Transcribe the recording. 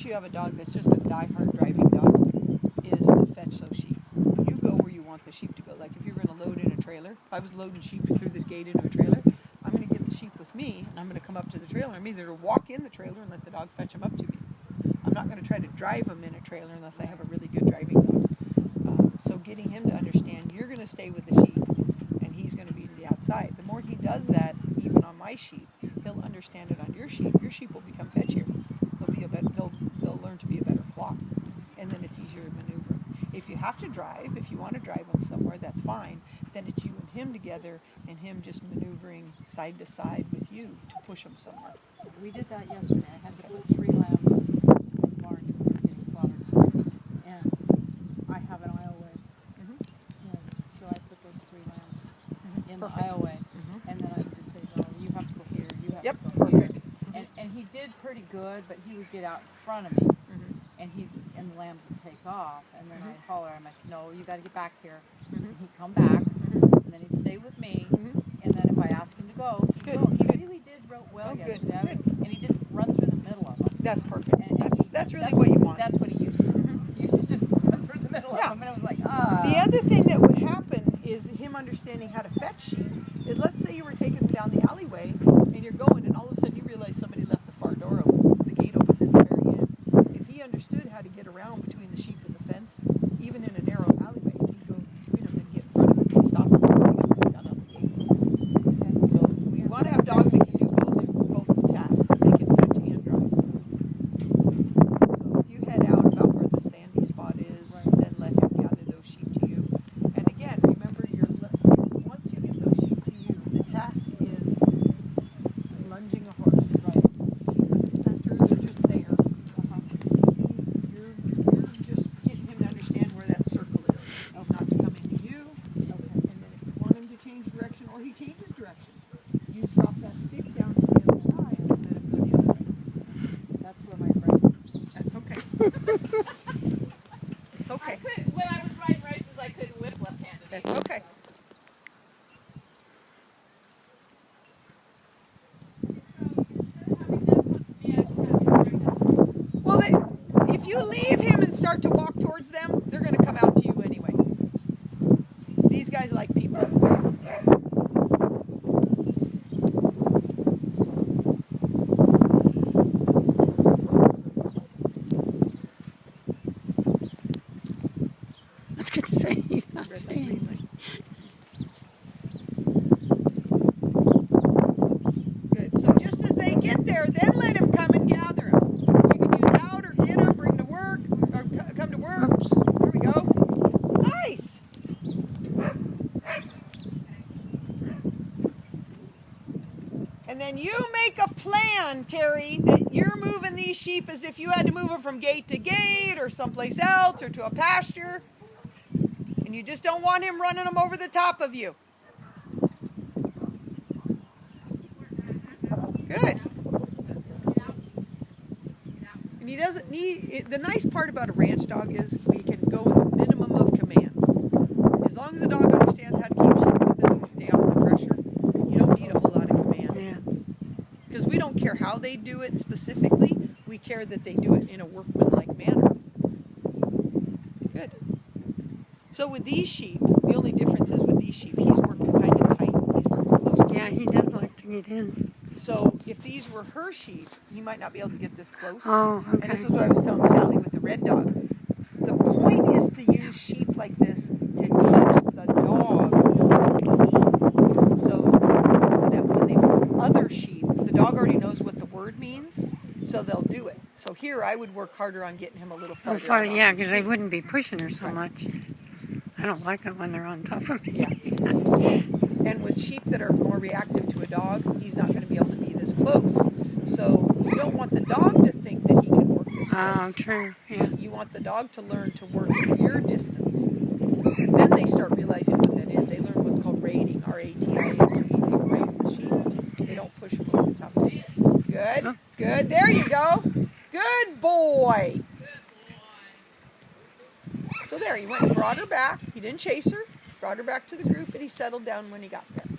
you have a dog that's just a die-hard driving dog is to fetch those sheep. You go where you want the sheep to go. Like if you're going to load in a trailer, if I was loading sheep through this gate into a trailer, I'm going to get the sheep with me and I'm going to come up to the trailer. I'm either to walk in the trailer and let the dog fetch them up to me. I'm not going to try to drive them in a trailer unless I have a really good driving dog. So getting him to understand you're going to stay with the sheep and he's going to be to the outside. The more he does that, even on my sheep, he'll understand it on your sheep. Your sheep will become fetchier. They'll learn to be a better flock, and then it's easier to maneuver. If you have to drive, if you want to drive them somewhere, that's fine. Then it's you and him together, and him just maneuvering side to side with you to push them somewhere. We did that yesterday. I had to put 3 lambs in the barn because they were getting slaughtered, and I have an aisleway. And so I put those 3 lambs in Perfect. the aisleway, and then I would just say, "No, you have to go here. You have Yep, to go here." perfect. And he did pretty good, but he would get out in front of me, and the lambs would take off, and then I'd holler at him. I said, "No, you got to get back here." And he'd come back, and then he'd stay with me, and then if I asked him to go, he'd go. He really did well yesterday, and he didn't run through the middle of them. That's perfect. And That's really what you want. That's what he used to do. He used to just run through the middle of them, and I was like, The other thing that would happen is him understanding how to fetch sheep. Is let's say you were taking them down the alleyway and you're going, and all of a sudden you realize somebody left the far door open, the gate open at the very end. If he understood how to get around between the sheep and the fence, even in a narrow alleyway, he'd go, and get in front of it and stop them from getting down on the gate. So we want to have dogs that can do both tasks, that they can fetch and drive. So if you head out about where the sandy spot is, then let him gather those sheep to you. And again, remember, once you get those sheep to you, the task is lunging a horse. Sheep in the center, they're just there. You're just getting him to understand where that circle is. He's not to come into you. And then if you want him to change direction, or he changes direction, you drop that stick down to the other side and let him go the other way. that's where my brain is. That's okay. It's okay. When I was riding races, I couldn't whip left-handed. That's okay. Well, if you leave him and start to walk towards them, they're going to come out to you anyway. These guys like people. I was going to say, he's not Red light, saying. green light. Good. So just as they get there, then let him come and gather them. You can use out or get them, bring to work, or come to work. Oops. There we go. Nice. And then you make a plan, Terry, that you're moving these sheep as if you had to move them from gate to gate or someplace else or to a pasture. And you just don't want him running them over the top of you. Good. And he doesn't need, the nice part about a ranch dog is we can go with a minimum of commands. As long as the dog understands how to keep sheep with us and stay off the pressure, you don't need a whole lot of command. Yeah. Because we don't care how they do it specifically, we care that they do it in a workmanlike manner. Good. So with these sheep, the only difference is with these sheep, he's working kind of tight. He's working close to Yeah, you. he does like to get in. So if these were her sheep, he might not be able to get this close. Oh, And okay. this is what I was telling Sally with the red dog. The point is to use sheep like this to teach the dog so that when they work other sheep, the dog already knows what the word means, so they'll do it. So here I would work harder on getting him a little Oh, farther. out yeah, off the because they sheep. wouldn't be pushing her so much. I don't like it when they're on top of me. Yeah. And with sheep that are more reactive to a dog, he's not going to be able to be this close. So you don't want the dog to think that he can work this close. Oh, true. Yeah. You want the dog to learn to work at your distance. Then they start realizing what that is. They learn what's called raiding, R-A-T-I-N-G. They raid the sheep. They don't push them over the top of it. Good, good. There you go. Good boy. So there, he went and brought her back. He didn't chase her. Brought her back to the group, and he settled down when he got there.